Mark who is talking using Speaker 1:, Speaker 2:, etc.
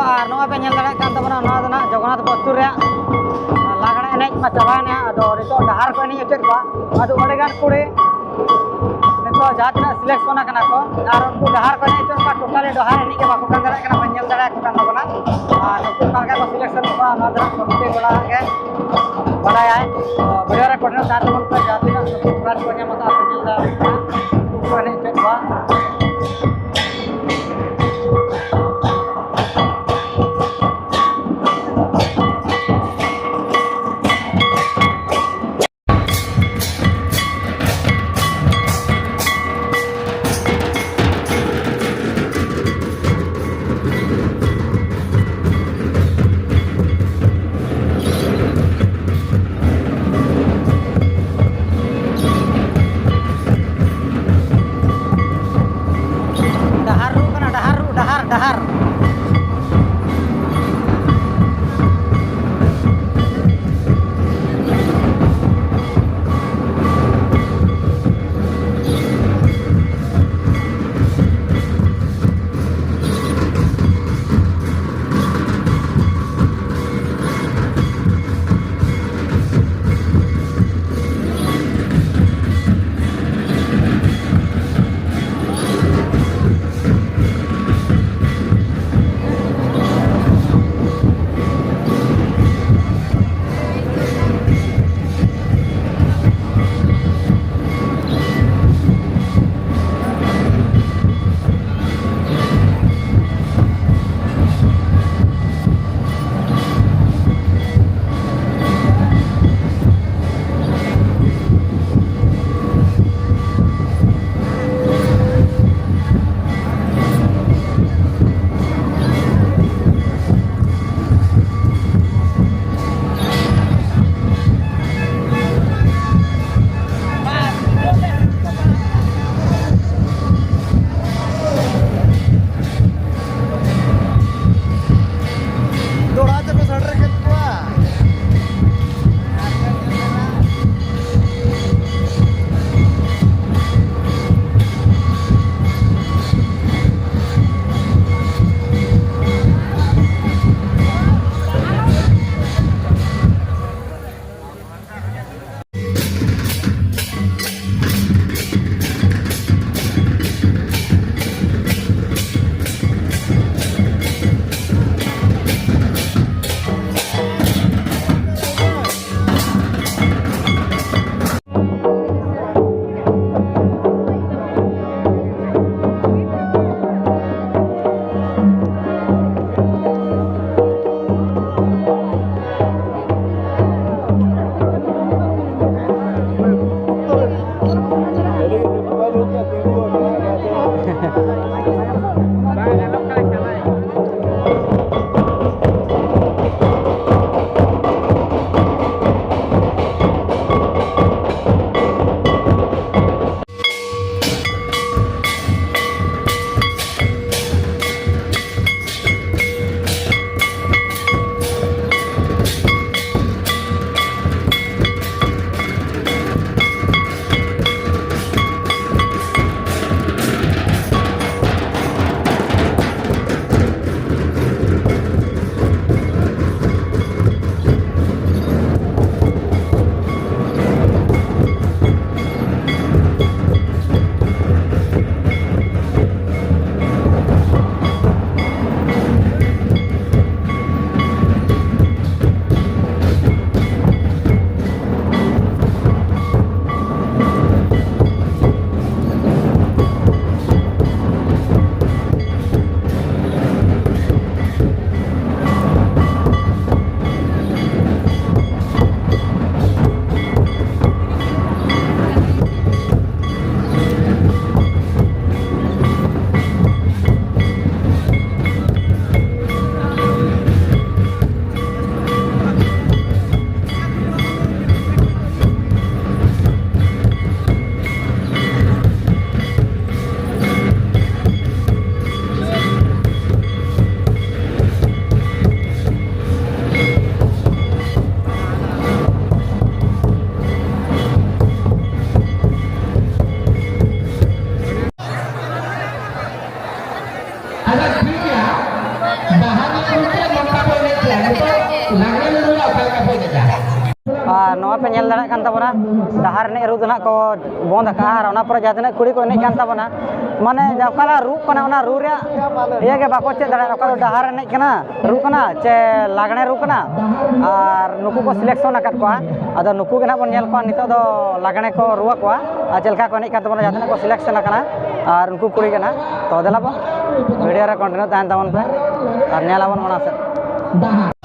Speaker 1: और नवा पे नेल दाड़ा कान तबना नवा दना जगन्नाथ बस्तुर रे लागड़ा एनेज मा चाबाने आदो रितो डहार को एनेज चेक बा आदो ओडेगान कुड़ी नितो जातना सिलेक्शन कना को और उनको डहार को एनेज चेक बा टोटली डहार एनेज के बाको कान दाड़ा कना नेल दाड़ा को कान तबना और नुकु कागे को सिलेक्शन को नवा दना कोते बड़ा के बड़ा है वीडियो रे पटना साथ मन पे जातना प्राइस को ᱧᱟᱢᱟ ता नेल दाड़ा को एनेज चेक बा पे नेल दाड़ा कान तबना डहार ने रू दना को बंद का और ओना पर जातना कुड़ी को ने कान तबना माने जकला रू कना ओना रू रे ये के बाको चे दाड़ा ओका डहार ने कना रू कना चे लागणे रू कना और नुकु को सिलेक्शन आकात को आदो नुकु के ना बन नेल को नितो दो लागणे को रुआ को आ चलका को ने कान तबना जातना को सिलेक्शन आकना और उनको कुड़ी कना तो देला वीडियो रे कंटिन्यू तान तबन पे और नेलाबन मना से